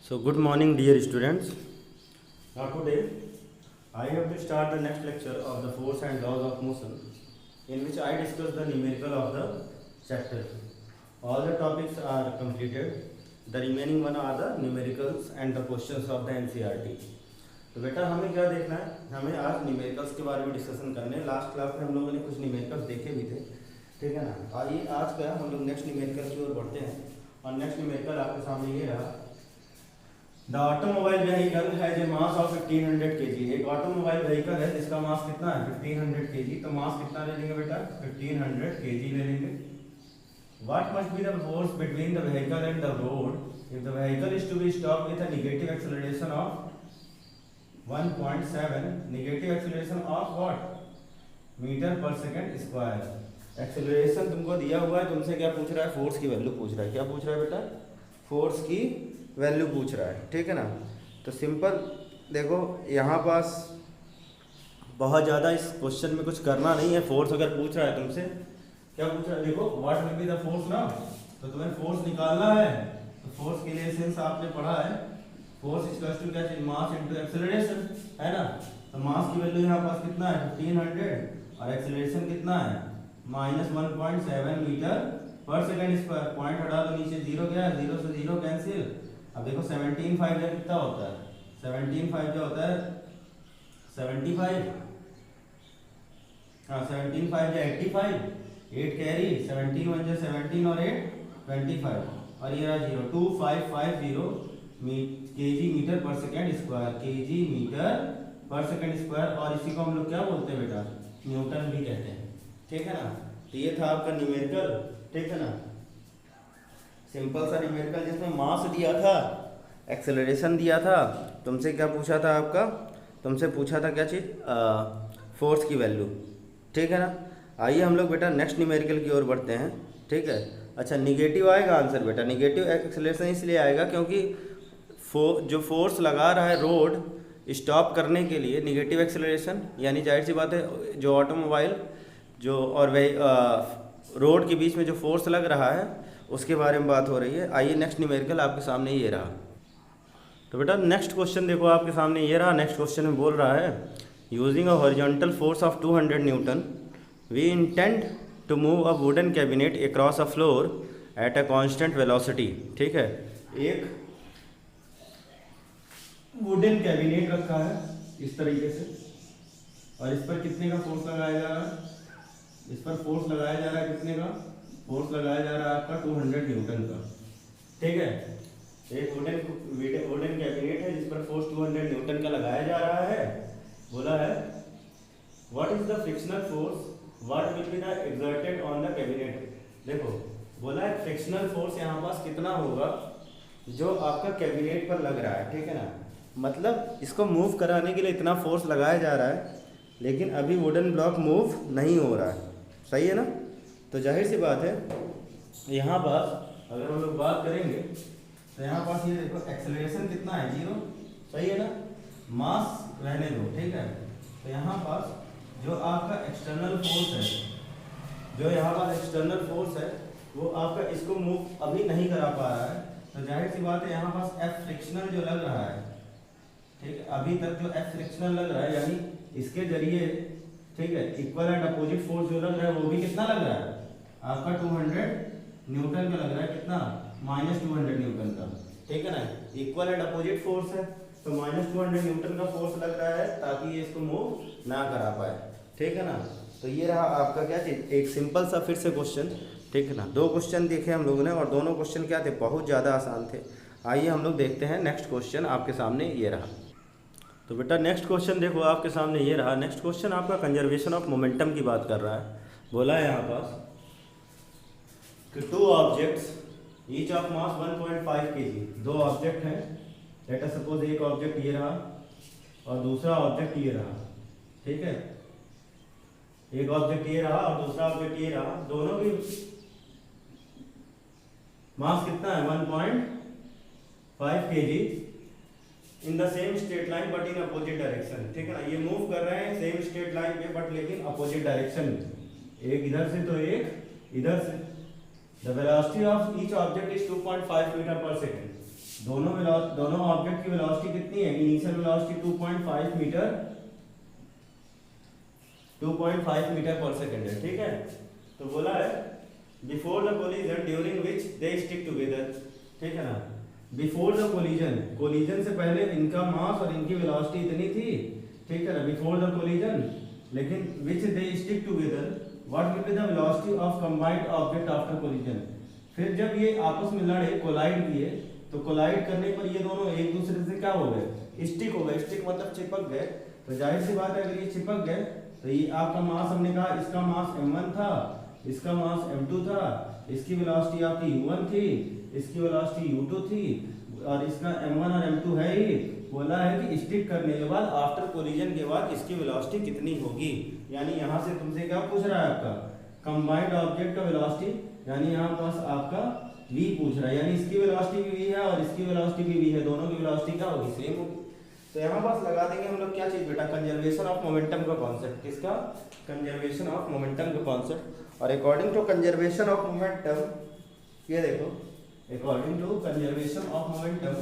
So good morning dear students. Now today I have to start the next lecture of the force and laws of motion, in which I discuss the numerical of the chapter. All the topics are completed. The remaining one are the numericals and the questions of the NCERT. तो बेटा हमें क्या देखना है, हमें आज numericals के बारे में डिस्कशन करने हैं। लास्ट क्लास में हम लोगों ने कुछ न्यूमेरिकल्स देखे भी थे, ठीक है ना। आइए आज का हम लोग नेक्स्ट न्यूमेरिकल की ओर बढ़ते हैं और नेक्स्ट न्यूमेरिकल आपके सामने ये रहा। The automobile vehicle has a mass of 1500 kg। एक ऑटोमोबाइल व्हीकल है जिसका मास कितना है 1500 kg। तो मास कितना ले लेंगे बेटा 1500 kg ले लेंगे। What must be the force between the vehicle and the road if the vehicle is to be stop with a negative acceleration of 1.7 negative acceleration of what metre पर सेकंड स्क्वायर। एक्सेलरेशन तुमको दिया हुआ है, तुमसे क्या पूछ रहा है, फोर्स की वैल्यू पूछ रहा है। क्या पूछ रहा है बेटा, फोर्स की वैल्यू पूछ रहा है, ठीक है ना। तो सिंपल देखो, यहाँ पास बहुत ज़्यादा इस क्वेश्चन में कुछ करना नहीं है। फोर्स अगर पूछ रहा है तुमसे, क्या पूछ रहा है, देखो what will be the force ना, तो तुम्हें फोर्स निकालना है। तो फोर्स के लिए सेंस आपने पढ़ा है, फोर्स इक्वल्स टू क्या है, मास इनटू एक्सेलरेशन, है ना। तो मास की वैल्यू यहाँ पास कितना है 1500 और एक्सेलरेशन कितना है -1.7 मीटर पर सेकंड स्क्वायर। पॉइंट हटा दो, नीचे जीरो गया, जीरो से जीरो कैंसिल। अब देखो 17.5 जो कितना होता है, 17.5 जो होता है 75, हाँ 17.5 जो 85, 8 कैरी 17 1 जो 17 और 8 25 और ये रहा जीरो 2550 केजी मीटर पर सेकंड स्क्वायर, केजी मीटर पर सेकंड स्क्वायर। और इसी को हम लोग क्या बोलते हैं बेटा, न्यूटन भी कहते हैं, ठीक है ना। तो ये था आपका न्यूमेरिकल, ठीक है ना, सिंपल सा न्यूमेरिकल जिसमें मास दिया था, एक्सेलरेशन दिया था। तुमसे क्या पूछा था, आपका तुमसे पूछा था क्या चीज़, फोर्स की वैल्यू, ठीक है ना। आइए हम लोग बेटा नेक्स्ट न्यूमेरिकल की ओर बढ़ते हैं, ठीक है। अच्छा, निगेटिव आएगा आंसर बेटा, निगेटिव एक्सेलरेशन इसलिए आएगा क्योंकि जो फोर्स लगा रहा है रोड स्टॉप करने के लिए, निगेटिव एक्सेलरेशन, यानी जाहिर सी बात है जो ऑटोमोबाइल जो और वही रोड के बीच में जो फोर्स लग रहा है उसके बारे में बात हो रही है। आइए नेक्स्ट न्यूमेरिकल आपके सामने ये रहा। तो बेटा नेक्स्ट क्वेश्चन देखो आपके सामने ये रहा। नेक्स्ट क्वेश्चन में बोल रहा है, using a horizontal force of 200 newton we intend to move a wooden cabinet across a floor at a constant velocity. ठीक है, एक वुडन कैबिनेट रखा है इस तरीके से और इस पर कितने का फोर्स लगाया जा रहा है, इस पर फोर्स लगाया जा रहा है कितने का, फोर्स लगाया जा रहा है आपका 200 न्यूटन का, ठीक है। एक वुडन कैबिनेट है जिस पर फोर्स 200 न्यूटन का लगाया जा रहा है। बोला है what is the frictional force what will be the exerted on the cabinet. देखो बोला है फ्रिक्शनल फोर्स यहाँ पास कितना होगा जो आपका कैबिनेट पर लग रहा है, ठीक है ना। मतलब इसको मूव कराने के लिए इतना फोर्स लगाया जा रहा है, लेकिन अभी वुडन ब्लॉक मूव नहीं हो रहा है, सही है ना। तो जाहिर सी बात है यहाँ पास अगर हम लोग बात करेंगे तो यहाँ पास ये देखो एक्सेलरेशन कितना है, जीरो, सही है ना। मास रहने दो, ठीक है। तो यहाँ पास जो आपका एक्सटर्नल फोर्स है, जो यहाँ पास एक्सटर्नल फोर्स है वो आपका इसको मूव अभी नहीं करा पा रहा है। तो जाहिर सी बात है यहाँ पास एफ फ्रिक्शनल जो लग रहा है, ठीक है, अभी तक जो एफ फ्रिक्शनल लग रहा है यानी इसके जरिए, ठीक है, इक्वल एंड अपोजिट फोर्स जो लग रहा है वो भी कितना लग रहा है आपका 200 न्यूटन का लग रहा है, कितना -200 न्यूटन का, ठीक है ना। इक्वल एंड अपोजिट फोर्स है तो -200 न्यूटन का फोर्स लग रहा है ताकि ये इसको मूव ना करा पाए, ठीक है ना। तो ये रहा आपका क्या चीज, एक सिंपल सा फिर से क्वेश्चन, ठीक है ना। दो क्वेश्चन देखे हम लोगों ने और दोनों क्वेश्चन क्या थे, बहुत ज़्यादा आसान थे। आइए हम लोग देखते हैं नेक्स्ट क्वेश्चन आपके सामने ये रहा। तो बेटा नेक्स्ट क्वेश्चन देखो आपके सामने ये रहा। नेक्स्ट क्वेश्चन आपका कंजर्वेशन ऑफ मोमेंटम की बात कर रहा है। बोला है यहाँ पास कि two objects each of mass 1.5 kg, दो ऑब्जेक्ट हैं, लेट अस सपोज एक ऑब्जेक्ट ये रहा और दूसरा ऑब्जेक्ट ये रहा, ठीक है। एक ऑब्जेक्ट ये रहा और दूसरा ऑब्जेक्ट ये रहा, दोनों की मास कितना है 1.5 kg in the same straight line but in opposite direction, ठीक है ना। ये मूव कर रहे हैं सेम स्ट्रेट लाइन पे बट लेकिन अपोजिट डायरेक्शन में, एक इधर से तो एक इधर से। The velocity of each object is 2.5 metre पर सेकंड, दोनों ऑब्जेक्ट की वेलोसिटी कितनी है? इनिशियल वेलोसिटी 2.5 मीटर पर सेकंड है, ठीक है। तो बोला है before the collision during which they stick together, ठीक है ना। बिफोर द कोलिजन से पहले इनका मास और इनकी वेलोसिटी इतनी थी, ठीक है ना, बिफोर द कोलिजन। लेकिन which they stick together, what will be the velocity of combined object after collision. फिर जब ये आपस में लड़े, कोलाइड किए, तो कोलाइड करने पर ये दोनों एक दूसरे से क्या हो गए? स्टिक हो गए। स्टिक मतलब चिपक गए। तो जाहिर सी बात है अगर ये चिपक गए तो ये आपका मास, हमने कहा इसका मास m1 था, इसका मास m2 था, इसकी वेलोसिटी आपकी u1 थी, इसकी वेलोसिटी u2 थी, और इसका m1 और m2 है ही। बोला है कि स्टिक करने के बाद आफ्टर कोलिजन के बाद इसकी वेलोसिटी कितनी होगी। यानी यहाँ से तुमसे क्या पूछ रहा है? आपका कंबाइंड ऑब्जेक्ट का वेलोसिटी, यानी यहाँ पास आपका v पूछ रहा है। यानी इसकी वेलोसिटी भी v है और इसकी वेलोसिटी भी v है, दोनों की वेलोसिटी क्या होगी? सेम होगी। तो यहाँ पास लगा देंगे हम लोग क्या चीज बेटा? कंजर्वेशन ऑफ मोमेंटम का कॉन्सेप्ट। किसका? कंजर्वेशन ऑफ मोमेंटम का कॉन्सेप्ट। और according to conservation of momentum, ये देखो, according to conservation of momentum,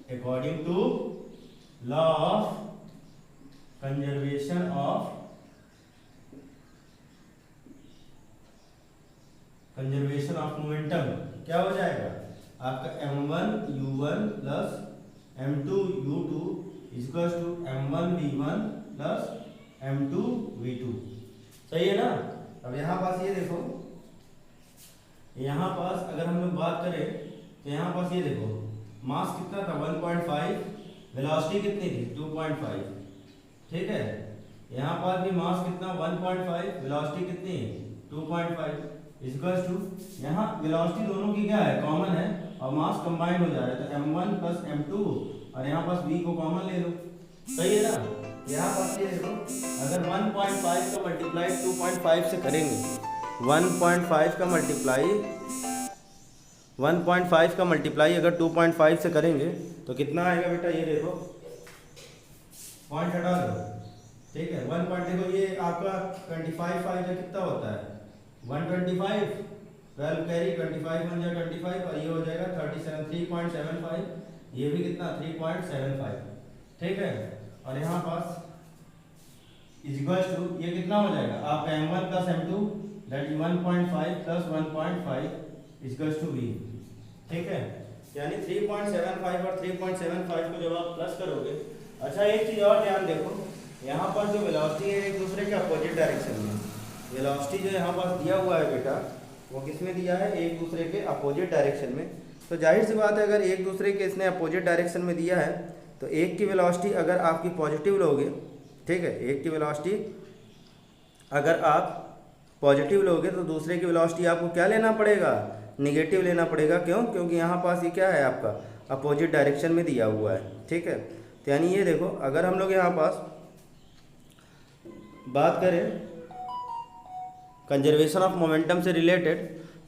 according to law of conservation of momentum, क्या हो जाएगा आपका? m1 u1 plus m2 u2 equals to m1 v1 plus m2 v2। सही है ना। अब यहाँ पास ये देखो, यहाँ पास अगर हम लोग बात करें तो यहाँ पास ये देखो, मास कितना था? 1.5, वेलोसिटी कितनी थी? 2.5, ठीक है। यहाँ पास भी मास कितना? 1.5, वेलोसिटी कितनी है? 2.5 इक्वल्स टू, यहाँ वेलोसिटी दोनों की क्या है? कॉमन है, और मास कंबाइंड हो जा रहा है। तो m1 प्लस m2, और यहाँ पास v को कॉमन ले लो। सही है ना। यहाँ पास ये देखो, अगर 1.5 का मल्टीप्लाई 2.5 से करेंगे, 1.5 का मल्टीप्लाई अगर 2.5 से करेंगे तो कितना आएगा बेटा? ये देखो, पॉइंट हटा दो, ठीक है। 1 पॉइंट देखो, ये आपका 25 5 कितना होता है? 125, 12 कैरी 25 बन जाएगा 25, और ये हो जाएगा 37, 3.75, ये भी कितना? 3.75, ठीक है। और यहाँ पास इक्वल्स टू, ये कितना हो जाएगा आपका? m1 plus m2 that 1.5 plus 1.5 equals to v, ठीक है। यानी 3.75 और 3.75 को जब आप प्लस करोगे। अच्छा, एक चीज़ और ध्यान देखो, यहाँ पर जो वेलोसिटी है एक दूसरे के अपोजिट डायरेक्शन में। वेलोसिटी जो यहाँ पास दिया हुआ है बेटा, वो किस में दिया है? एक दूसरे के अपोजिट डायरेक्शन में। तो जाहिर सी बात है अगर एक दूसरे के इसने अपोजिट डायरेक्शन में दिया है तो एक की वेलोसिटी अगर आपकी पॉजिटिव लोगे, ठीक है, एक की वेलोसिटी अगर आप पॉजिटिव लोगे तो दूसरे की वेलोसिटी आपको क्या लेना पड़ेगा? निगेटिव लेना पड़ेगा। क्यों? क्योंकि यहाँ पास ये क्या है? आपका अपोजिट डायरेक्शन में दिया हुआ है, ठीक है। तो यानी ये देखो, अगर हम लोग यहाँ पास बात करें कंजर्वेशन ऑफ मोमेंटम से रिलेटेड,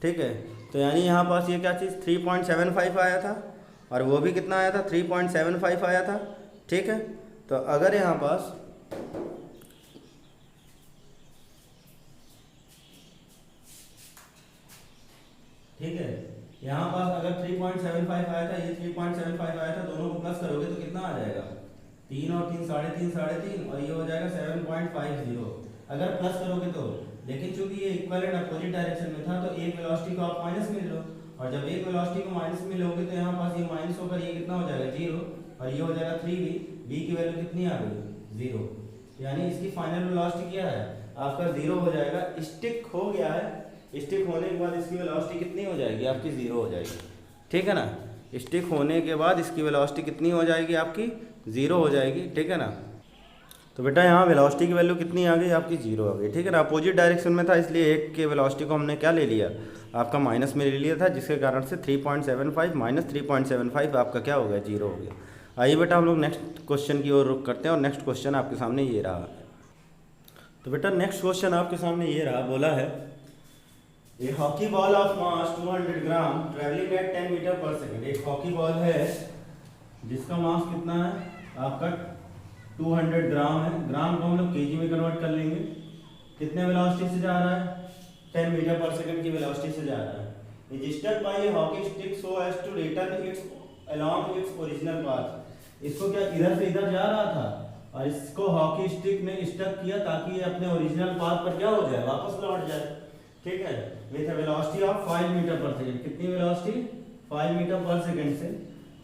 ठीक है, तो यानी यहाँ पास ये क्या चीज़? 3.75 आया था, और वो भी कितना आया था? 3.75 आया था, ठीक है। तो अगर यहाँ पास ठीक है, यहाँ पास अगर 3.75 आया था, ये 3.75 आया था, दोनों को प्लस करोगे तो कितना आ जाएगा? 3 और 3 3.5 3.5, और ये हो जाएगा 7.50 अगर प्लस करोगे तो। लेकिन चूंकि ये इक्वल एंड अपोजिट डायरेक्शन में था तो एक वेलोसिटी को आप माइनस में लो, और जब एक वेलोसिटी को माइनस में लोगे तो यहाँ पास ये माइनस होकर ये कितना हो जाएगा? 0, और ये हो जाएगा 3v, v की वैल्यू कितनी आ गई? 0। यानी इसकी फाइनल वेलोसिटी क्या है? आपका 0 हो जाएगा। स्टिक हो गया है, स्टिक होने के बाद इसकी वेलोसिटी कितनी हो जाएगी? आपकी 0 हो जाएगी, ठीक है ना। स्टिक होने के बाद इसकी वेलोसिटी कितनी हो जाएगी? आपकी 0 हो जाएगी, ठीक है ना। तो बेटा यहाँ वेलोसिटी की वैल्यू कितनी आ गई? आपकी 0 आ गई, ठीक है ना। अपोजिट डायरेक्शन में था इसलिए एक के वेलोसिटी को हमने क्या ले लिया? आपका माइनस में ले लिया था, जिसके कारण से 3.75 माइनस 3.75 आपका क्या हो गया? 0 हो गया। आइए बेटा हम लोग नेक्स्ट क्वेश्चन की ओर रुख करते हैं, और नेक्स्ट क्वेश्चन आपके सामने ये रहा। तो बेटा नेक्स्ट क्वेश्चन आपके सामने ये रहा, बोला है a hockey ball of mass 200 gram travelling at 10 metre पर सेकेंड। एक हॉकी बॉल है जिसका मास कितना है? आपका 200 ग्राम है। ग्राम को हम लोग केजी में कन्वर्ट कर लेंगे। कितने वेलोसिटी से जा रहा है? 10 मीटर पर सेकंड की वेलोसिटी से जा रहा है। Is stuck by a hockey stick so as to return its along its original path. इसको क्या इधर से इधर जा रहा था और इसको हॉकी स्टिक ने स्टक किया ताकि ये अपने ओरिजिनल पाथ पर क्या हो जाए, वापस लौट जाए। ठीक है, विथ वेलोसिटी ऑफ 5 मीटर पर सेकंड। कितनी वेलोसिटी? 5 मीटर पर सेकंड से।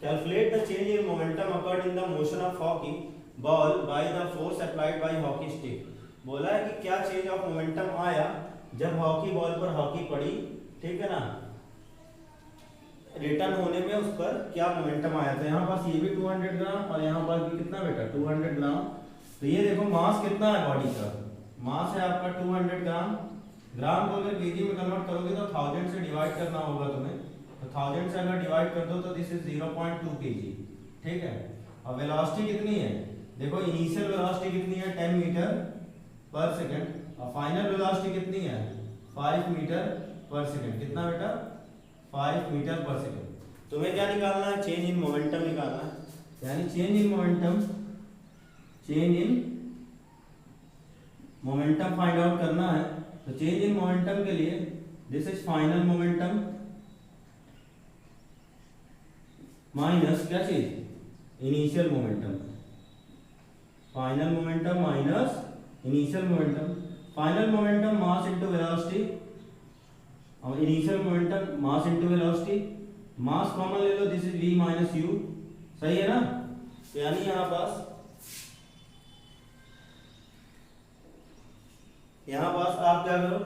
Calculate the change in momentum occurred in the motion of hockey ball by the force applied by hockey stick. बोला है कि क्या चेंज ऑफ मोमेंटम आया जब हॉकी बॉल पर हॉकी पड़ी, ठीक है ना, रिटर्न होने में उस पर क्या मोमेंटम आया। तो यहाँ पास ये भी 200 ग्राम और यहाँ पास भी कितना बेटा 200 ग्राम। तो ये देखो मास कितना है बॉडी का, मास है आपका 200 ग्राम। ग्राम को अगर केजी में कन्वर्ट करोगे तो 1000 से डिवाइड करना होगा तुम्हें। तो 1000 से अगर डिवाइड कर दो तो दिस इज 0.2 kg। ठीक है, और वेलोसिटी कितनी है देखो, इनिशियल वेलोसिटी कितनी है 10 मीटर पर सेकंड और फाइनल वेलोसिटी कितनी है 5 मीटर पर सेकंड। कितना बेटा 5 मीटर पर सेकंड। तुम्हें क्या निकालना है, चेंज इन मोमेंटम निकालना है। यानी change in momentum, change in momentum find out करना है। तो चेंज इन मोमेंटम के लिए this is final momentum minus क्या चीज, initial momentum. Final momentum minus initial momentum. Final momentum mass into velocity और initial momentum mass into velocity. Mass common ले लो, this is v minus u। सही है ना। तो यानी यहां पास आप क्या करो,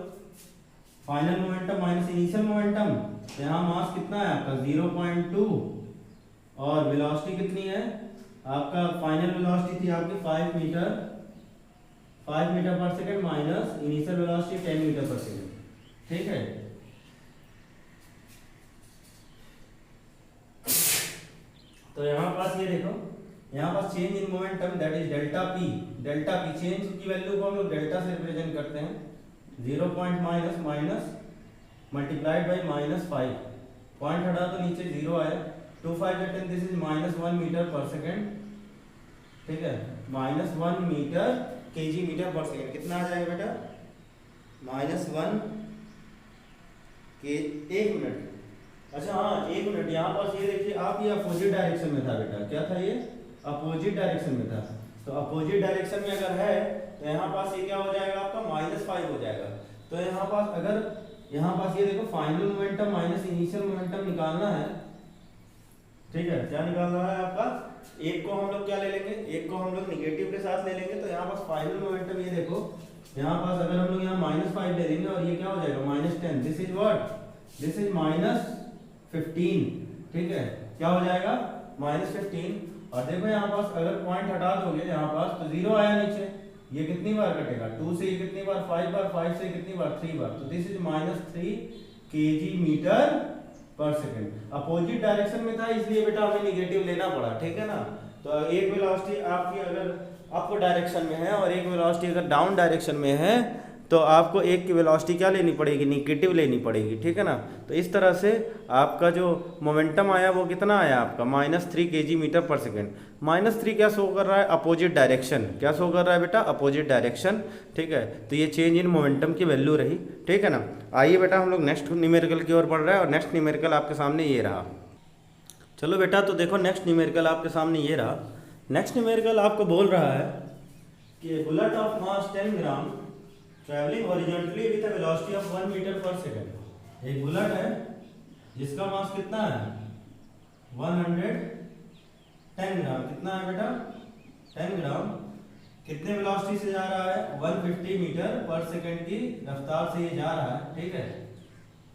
final momentum minus initial momentum. तो यहाँ मास कितना है आपका 0.2 और वेलोसिटी कितनी है आपका, फाइनल वेलोसिटी थी आपकी 5 मीटर पर second minus initial velocity 10 metre पर सेकंड। ठीक है, तो यहाँ पास ये देखो, यहाँ पास change in momentum that is delta P. Delta P change की वैल्यू को हम लोग डेल्टा से रिप्रेजेंट करते हैं। 0 point minus multiplied by -5। Point हटा तो नीचे 0 आया। 2 5 10 दिस इज -1 मीटर पर सेकेंड। ठीक है, -1 मीटर केजी मीटर पर सेकेंड। कितना आ जाएगा बेटा -1 के 1 मिनट। अच्छा हाँ 1 मिनट। यहाँ पास ये देखिए आप, ये अपोजिट डायरेक्शन में था बेटा। क्या था ये, अपोजिट डायरेक्शन में था। तो अपोजिट डायरेक्शन में अगर है तो यहाँ पास ये क्या हो जाएगा आपका -5 हो जाएगा। तो यहाँ पास अगर यहाँ पास ये देखो final momentum minus initial momentum निकालना है। ठीक है, क्या निकालना है आपका, एक को हम लोग क्या ले लेंगे, एक को हम लोग निगेटिव के साथ ले लेंगे। तो यहाँ पास फाइनल मोमेंटम ये देखो, यहाँ पास अगर हम लोग यहाँ -5 ले लेंगे और ये क्या हो जाएगा -10। दिस इज व्हाट, दिस इज -15। ठीक है, क्या हो जाएगा -15। और देखो यहाँ पास अगर पॉइंट हटा दोगे यहाँ पास तो 0 आया नीचे। ये कितनी बार कटेगा, 2 से ये कितनी बार 5 बार, 5 से कितनी बार 3 बार। तो दिस इज -3 kg मीटर पर सेकंड। अपोजिट डायरेक्शन में था इसलिए बेटा हमें निगेटिव लेना पड़ा। ठीक है ना। तो एक वेलोसिटी आपकी अगर अप डायरेक्शन में है और एक वेलोसिटी अगर डाउन डायरेक्शन में है तो आपको एक की वेलोसिटी क्या लेनी पड़ेगी, निगेटिव लेनी पड़ेगी। ठीक है ना। तो इस तरह से आपका जो मोमेंटम आया वो कितना आया आपका -3 kg मीटर पर सेकेंड। -3 क्या शो कर रहा है, अपोजिट डायरेक्शन। क्या शो कर रहा है बेटा, अपोजिट डायरेक्शन। ठीक है, तो ये चेंज इन मोमेंटम की वैल्यू रही। ठीक है ना। आइए बेटा हम लोग नेक्स्ट न्यूमेरिकल की ओर बढ़ रहे हैं और नेक्स्ट न्यूमेरिकल आपके सामने ये रहा। चलो बेटा, तो देखो नेक्स्ट न्यूमेरिकल आपके सामने ये रहा। नेक्स्ट न्यूमेरिकल आपको बोल रहा है कि bullet of mass 10 gram travelling horizontally with a velocity of 1 metre पर सेकंड। एक बुलेट है जिसका मास कितना है 110 ग्राम। कितना है बेटा 10 ग्राम। कितने वेलोसिटी से जा रहा है 150 मीटर पर सेकंड की रफ्तार से ये जा रहा है। ठीक है,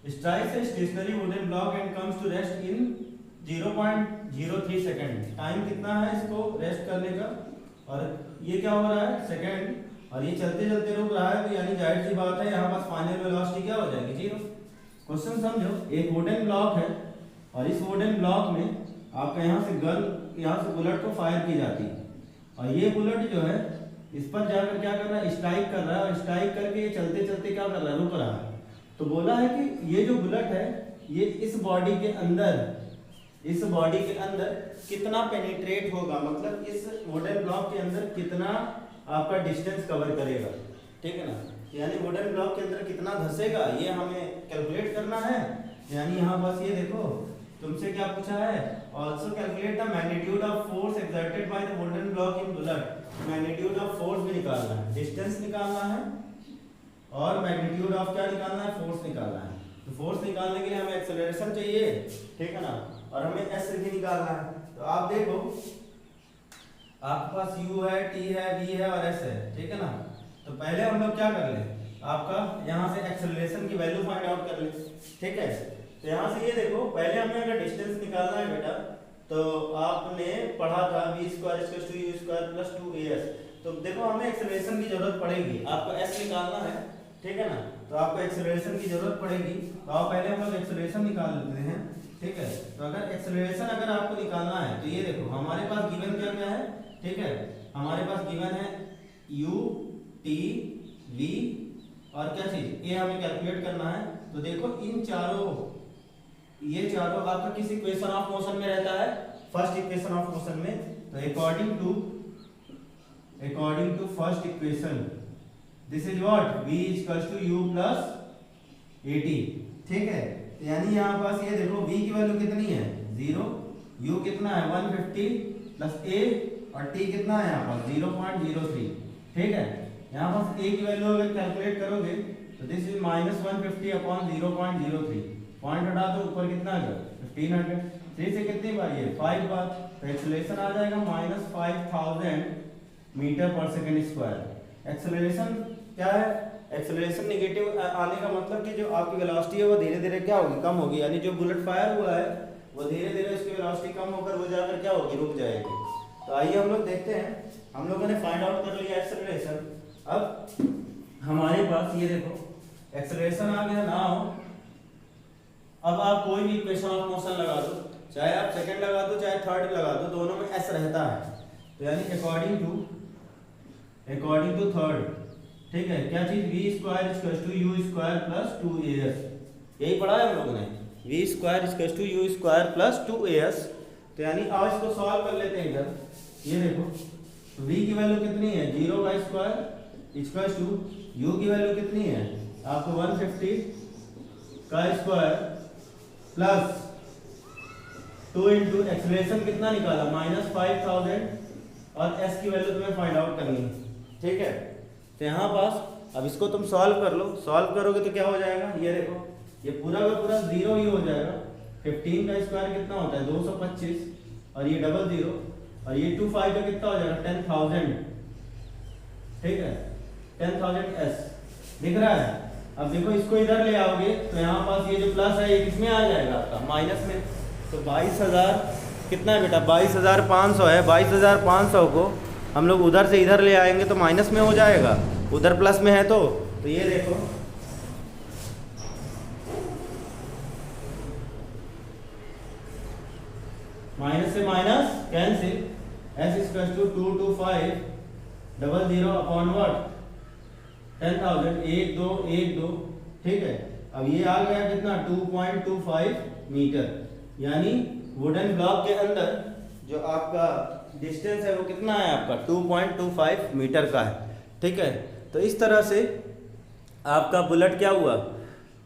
strikes a stationary wooden block and comes to rest in 0.03 second. Time कितना है इसको रेस्ट करने का, और ये क्या हो रहा है सेकंड, और ये चलते चलते रुक रहा है। तो यानी जाहिर सी बात है यहाँ पास फाइनल वेलोसिटी क्या हो जाएगी 0। क्वेश्चन समझो, एक वुडन ब्लॉक है और इस वुडन ब्लॉक में आपका यहाँ से गन, यहाँ से बुलेट को फायर की जाती है और ये बुलेट जो है इस पर जाकर क्या कर रहा है, स्ट्राइक कर रहा है और स्ट्राइक करके ये चलते चलते क्या कर रहा है, रुक रहा है। तो बोला है कि ये जो बुलेट है ये इस बॉडी के अंदर कितना पेनिट्रेट होगा, मतलब इस वुडन ब्लॉक के अंदर कितना आपका डिस्टेंस कवर करेगा। ठीक है ना। यानी वुडन ब्लॉक के अंदर कितना धंसेगा ये हमें कैलकुलेट करना है। यानी यहाँ बस ये देखो तुमसे क्या पूछा है, also calculate the magnitude of force exerted by the wooden block in bullet. Magnitude of force भी निकालना है, डिस्टेंस निकालना है और मैग्नीट्यूड ऑफ क्या निकालना है, फोर्स निकालना है। तो फोर्स निकालने के लिए हमें एक्सेलरेशन चाहिए, ठीक है ना, और हमें एस भी निकालना है। तो आप देखो आपके पास u है, t है, v है और s है, ठीक है ना। तो पहले हम लोग क्या कर ले, आपका यहाँ से एक्सेलरेशन की वैल्यू फाइंड आउट कर ले, ठीक है। तो यहाँ से ये देखो पहले हमें अगर डिस्टेंस निकालना है बेटा, तो आपने पढ़ा था v square equals to u square plus 2as। तो देखो हमें एक्सेलरेशन की जरूरत पड़ेगी, आपको s निकालना है, ठीक है ना। तो आपको एक्सेलरेशन की जरूरत पड़ेगी, तो आप पहले हम लोग एक्सेलरेशन निकाल लेते हैं, ठीक है। तो अगर एक्सेलरेशन अगर आपको निकालना है तो ये देखो हमारे पास गिवन क्या क्या है, ठीक है, हमारे पास गिवन है u t v और क्या चीज ये हमें कैलकुलेट करना है। तो देखो इन चारों, ये चारों आपका किस इक्वेशन ऑफ मोशन में रहता है, फर्स्ट इक्वेशन ऑफ मोशन में। तो according to first equation this is what v equals to u plus at, ठीक है। तो यानी यहाँ पास ये देखो v की वैल्यू कितनी है 0, u कितना है 150 प्लस a और t कितना है यहाँ पास 0.03, ठीक है। यहाँ पास a की वैल्यू अगर कैलकुलेट करोगे तो दिस इज -150 अपॉन 0.03, पॉइंट हटा दो ऊपर कितना आ गया 1500, 3 से कितनी बार ये 5 बार। तो एक्सेलरेशन आ जाएगा -5000 मीटर पर सेकंड स्क्वायर। एक्सेलरेशन क्या है, एक्सेलरेशन नेगेटिव आने का मतलब कि जो आपकी वेलोसिटी है वो धीरे धीरे क्या होगी, कम होगी। यानी जो बुलेट फायर हुआ है वो धीरे धीरे उसकी वेलोसिटी कम होकर वो जाकर क्या होगी, रुक जाएगी। तो आइए हम लोग देखते हैं, हम लोगों ने फाइंड आउट कर लिया एक्सेलरेशन। अब हमारे पास ये देखो एक्सेलरेशन आ गया ना हो। अब आप कोई भी इक्वेशन ऑफ मोशन लगा दो, चाहे आप सेकंड लगा दो चाहे थर्ड लगा दो, दोनों में एस रहता है। तो यानी अकॉर्डिंग टू थर्ड, ठीक है, क्या चीज v square equals to u square plus 2as, यही पढ़ा है हम लोगों ने, v square equals to u square plus 2as। तो यानी अब इसको सॉल्व कर लेते हैं इधर। ये देखो तो v की वैल्यू कितनी है 0 का स्क्वायर इक्वल्स टू u की वैल्यू कितनी है आपको 150 का स्क्वायर प्लस 2 इंटू एक्सेलरेशन कितना निकाला -5000 और s की वैल्यू तुम्हें फाइंड आउट करनी है, ठीक है। तो यहाँ पास अब इसको तुम सॉल्व कर लो, सॉल्व करोगे तो क्या हो जाएगा, ये देखो ये पूरा का पूरा 0 ही हो जाएगा। 15 का स्क्वायर कितना होता है 225 और ये डबल 0 और ये 25 का कितना हो जाएगा 10,000, ठीक है, 10,000 s दिख रहा है। अब देखो इसको इधर ले आओगे तो यहाँ पास ये जो प्लस है ये किसमें आ जाएगा आपका माइनस में। तो 22,000 कितना है बेटा 22,500 है। 22,500 को हम लोग उधर से इधर ले आएंगे तो माइनस में हो जाएगा, उधर प्लस में है। तो ये देखो माइनस से minus cancel, s equals to 225 00 upon what 10,000 1 2 1 2, ठीक है। अब ये आ गया कितना 2.25 मीटर, यानी वुडन ब्लॉक के अंदर जो आपका डिस्टेंस है वो कितना है आपका 2.25 मीटर का है, ठीक है। तो इस तरह से आपका बुलेट क्या हुआ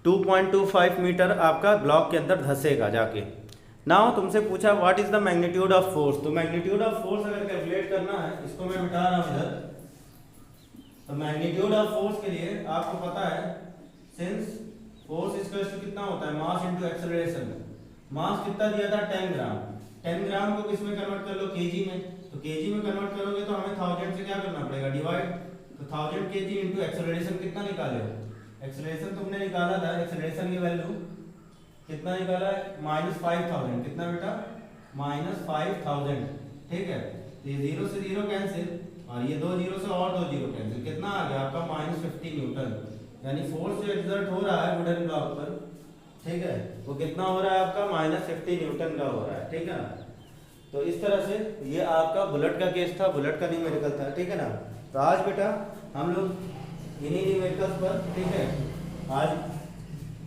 2.25 मीटर आपका ब्लॉक के अंदर धंसेगा जाके। नाउ तुमसे पूछा what is the magnitude of force. तो मैग्नीट्यूड ऑफ फोर्स अगर कैलकुलेट करना है, इसको मैं मिटा रहा हूं इधर। तो मैग्नीट्यूड ऑफ फोर्स के लिए आपको पता है सिंस फोर्स इक्वल्स टू कितना होता है मास इनटू एक्सेलरेशन। मास कितना दिया था 10 ग्राम, 10 ग्राम को किस में कन्वर्ट कर लो केजी में। तो केजी में कन्वर्ट करोगे तो हमें 1000 से क्या करना पड़ेगा डिवाइड। तो 1000 केजी इनटू एक्सेलरेशन कितना निकाले हो, एक्सेलरेशन तुमने निकाला था, एक्सेलरेशन की वैल्यू कितना निकाला है -5000, कितना बेटा -5000, ठीक है। तो ये 0 से 0 कैंसिल और ये 2 0 से और 2 0 कैंसिल, कितना आ गया आपका -50 न्यूटन। यानी फोर्स जो एक्सर्ट हो रहा है वुडन ब्लॉक पर, ठीक है, वो कितना हो रहा है आपका -50 न्यूटन का हो रहा है, ठीक है ना। तो इस तरह से ये आपका बुलेट का केस था, बुलेट का न्यूमेरिकल था, ठीक है ना। तो आज बेटा हम लोग इन्हीं न्यूमेरिकल्स पर, ठीक है, आज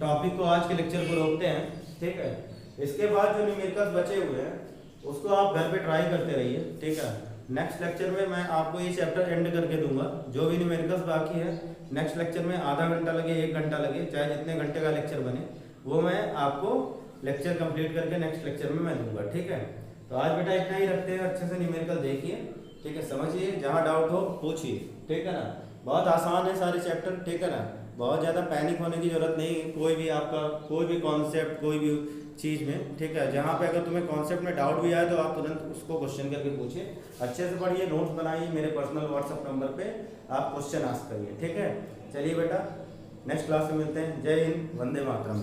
टॉपिक को आज के लेक्चर को रोकते हैं, ठीक है। इसके बाद जो न्यूमेरिकल्स बचे हुए हैं उसको आप घर पे ट्राई करते रहिए, ठीक है। नेक्स्ट लेक्चर में मैं आपको ये चैप्टर एंड करके दूंगा, जो भी न्यूमेरिकल्स बाकी है नेक्स्ट लेक्चर में आधा घंटा लगे 1 घंटा लगे, चाहे जितने घंटे का लेक्चर बने वो मैं आपको लेक्चर कंप्लीट करके नेक्स्ट लेक्चर में मैं दूंगा, ठीक है। तो आज बेटा इतना ही रखते हैं, अच्छे से न्यूमेरिकल देखिए, ठीक है, समझिए, जहाँ डाउट हो पूछिए, ठीक है ना। बहुत आसान है सारे चैप्टर, ठीक है ना, बहुत ज़्यादा पैनिक होने की ज़रूरत नहीं है। कोई भी आपका कोई भी कॉन्सेप्ट कोई भी चीज़ में, ठीक है, जहाँ पे अगर तुम्हें कॉन्सेप्ट में डाउट भी आए तो आप तुरंत उसको क्वेश्चन करके पूछिए, अच्छे से पढ़िए, नोट्स बनाइए, मेरे पर्सनल व्हाट्सअप नंबर पे आप क्वेश्चन आस्क करिए, ठीक है। चलिए बेटा नेक्स्ट क्लास में मिलते हैं। जय हिंद, वंदे मातरम।